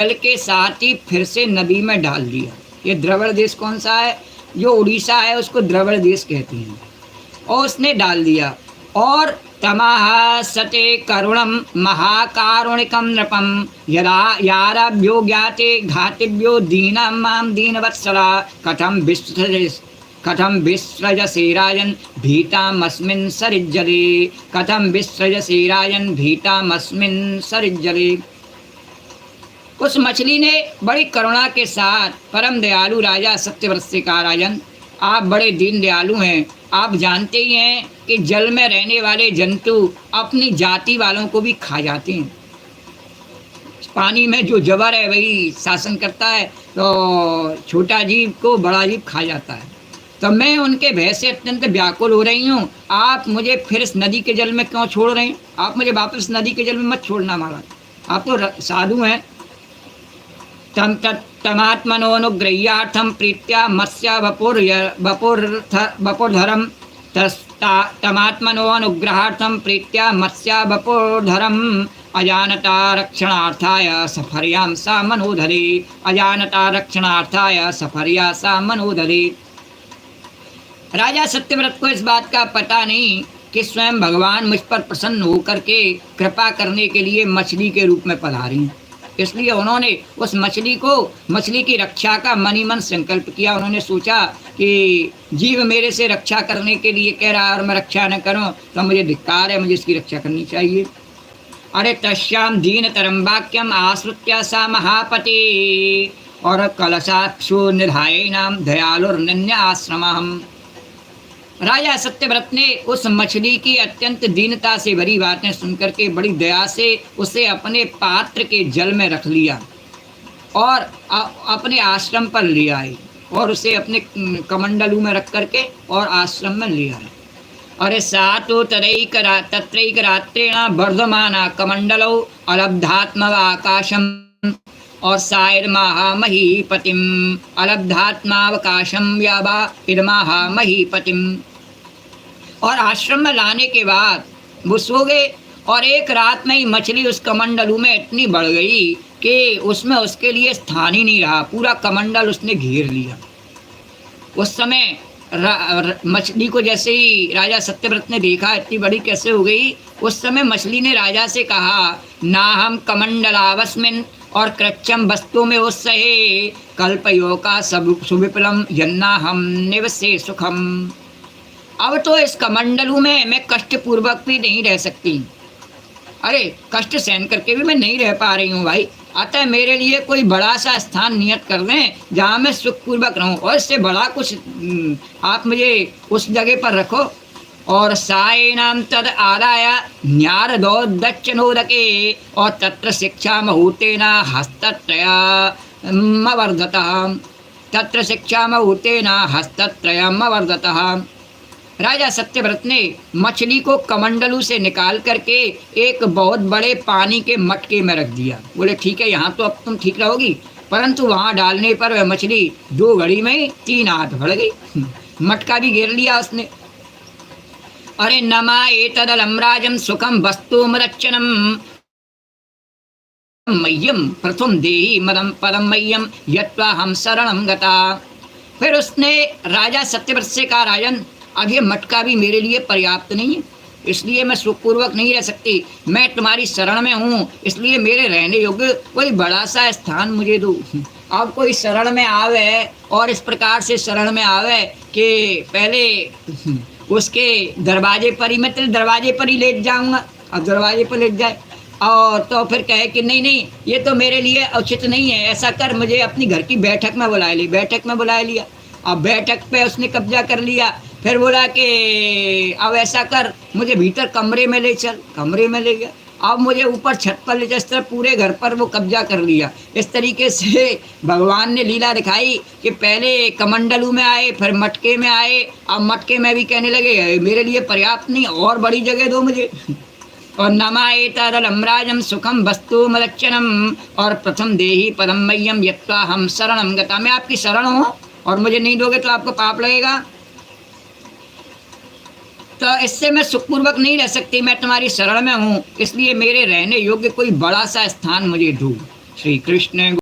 जल के साथ ही फिर से नदी में डाल दिया। ये द्रवण देश कौन सा है? जो उड़ीसा है उसको द्रवण देश कहते हैं। और उसने डाल दिया। और तमः सते करुणम महाकारुणिकम नृपम यदा याराभ्यो ज्ञाते घातिभ्यो दीनं मां दीनवत्सला कथम विसृजसे राजन् भीतामस्मिन् सरिज्जले। कथम विसृजसे राजन् भीतामस्मिन् सरिज्जले। उस मछली ने बड़ी करुणा के साथ परम दयालु राजा सत्यव्रत से कहा, राजन आप बड़े दीन दयालु हैं। आप जानते ही हैं कि जल में रहने वाले जंतु अपनी जाति वालों को भी खा जाते हैं। पानी में जो जबर है वही शासन करता है, तो छोटा जीव को बड़ा जीव खा जाता है। तो मैं उनके भय से अत्यंत व्याकुल हो रही हूँ। आप मुझे फिर इस नदी के जल में क्यों छोड़ रहे हैं? आप मुझे वापस नदी के जल में मत छोड़ना महाराज, आप तो साधु हैं। तमात्मनोनुग्रह्यार्थं प्रीत्या मत्स्य वपुर्धरम तमात्मनोनुग्रहार्थं प्रीत्या मत्स्य वपुर्धरम अजानता रक्षणार्थाय सफर्यां सा मनोधरे। अजानता रक्षणार्थाय सफर्या सा मनोधरे। राजा सत्यव्रत को इस बात का पता नहीं कि स्वयं भगवान मुझ पर प्रसन्न होकर के कृपा करने के लिए मछली के रूप में पधारे हैं। इसलिए उन्होंने उस मछली की रक्षा का मन ही मन संकल्प किया। उन्होंने सोचा कि जीव मेरे से रक्षा करने के लिए कह रहा है और मैं रक्षा न करूं तो मुझे धिक्कार है, मुझे इसकी रक्षा करनी चाहिए। अरे तस्याम दीनतरम वाक्यम आश्रित्य सा महापति और कलशाक्षो निधाय नाम दयालुर्नन्य आश्रमम्। राजा सत्यव्रत ने उस मछली की अत्यंत दीनता से भरी बातें सुनकर के बड़ी दया से उसे अपने पात्र के जल में रख लिया और अपने आश्रम पर ले आए और उसे अपने कमंडलू में रख करके और आश्रम में ले आए। अरे सातो तत्रैक रात्रेण वर्धमाना कमंडलौ अलब्धात्म आकाशम और साइर्माहा महीपतिम अलब्धात्मावकाशम व्याबा इर्माहा महीपतिम। और आश्रम में लाने के बाद वो सो गए और एक रात में ही मछली उस कमंडलू में इतनी बढ़ गई कि उसमें उसके लिए स्थान ही नहीं रहा। पूरा कमंडल उसने घेर लिया। उस समय मछली को जैसे ही राजा सत्यव्रत ने देखा इतनी बड़ी कैसे हो गई, उस समय मछली ने राजा से कहा, ना हम कमंडलावस्मिन और कृच्छम वस्तु में उत्सहे कल्पयो का सुविपुलम यन्ना हम निवसे सुखम। अब तो इस कमंडलू में मैं कष्ट पूर्वक भी नहीं रह सकती। अरे कष्ट सहन करके भी मैं नहीं रह पा रही हूँ भाई। अतः मेरे लिए कोई बड़ा सा स्थान नियत कर दें जहाँ मैं सुखपूर्वक रहूँ, और इससे बड़ा कुछ आप मुझे उस जगह पर रखो। और सायनाम तद आदाय न्यारदो दक्षिणोदके और तत्र शिक्षा महूतेना हस्तत्रयमवर्धतः। तत्र शिक्षा महूतेना हस्तत्रयमवर्धतः। राजा सत्यव्रत ने मछली को कमंडलू से निकाल करके एक बहुत बड़े पानी के मटके में रख दिया। बोले ठीक है, यहाँ तो अब तुम ठीक रहोगी। परंतु वहाँ डालने पर वह मछली 2 घड़ी में 3 हाथ बढ़ गई। मटका भी घेर लिया उसने। अरे नमा एतदलम राजम सुखम वस्तु मरच्चनम मह्यम प्रथम देहि मदम पदम मह्यम यत्वा हम शरणम गता। फिर उसने राजा सत्यव्रत से कहा, राजन अब ये मटका भी मेरे लिए पर्याप्त नहीं है, इसलिए मैं सुखपूर्वक नहीं रह सकती। मैं तुम्हारी शरण में हूँ, इसलिए मेरे रहने योग्य कोई बड़ा सा स्थान मुझे दो। अब कोई शरण में आवे और इस प्रकार से शरण में आवे कि पहले उसके दरवाजे पर ही, मैं तेरे दरवाजे पर ही लेट जाऊँगा। अब दरवाजे पर लेट जाए और तो फिर कहे कि नहीं नहीं ये तो मेरे लिए उचित नहीं है, ऐसा कर मुझे अपनी घर की बैठक में बुला ली। बैठक में बुला लिया। अब बैठक पे उसने कब्जा कर लिया। फिर बोला कि अब ऐसा कर मुझे भीतर कमरे में ले चल। कमरे में ले गया। अब मुझे ऊपर छत पर ले चल। इस तरह पूरे घर पर वो कब्जा कर लिया। इस तरीके से भगवान ने लीला दिखाई कि पहले कमंडलू में आए, फिर मटके में आए। अब मटके में भी कहने लगे मेरे लिए पर्याप्त नहीं, और बड़ी जगह दो मुझे। और नमा एतदलम राजम सुखम वस्तु मलच्चनम और प्रथम देहि पदम मह्यम यत्वा हम शरणम गता। मैं आपकी शरण हूँ और मुझे नहीं दोगे तो आपको पाप लगेगा, तो इससे मैं सुखपूर्वक नहीं रह सकती। मैं तुम्हारी शरण में हूँ, इसलिए मेरे रहने योग्य कोई बड़ा सा स्थान मुझे दो। श्री कृष्ण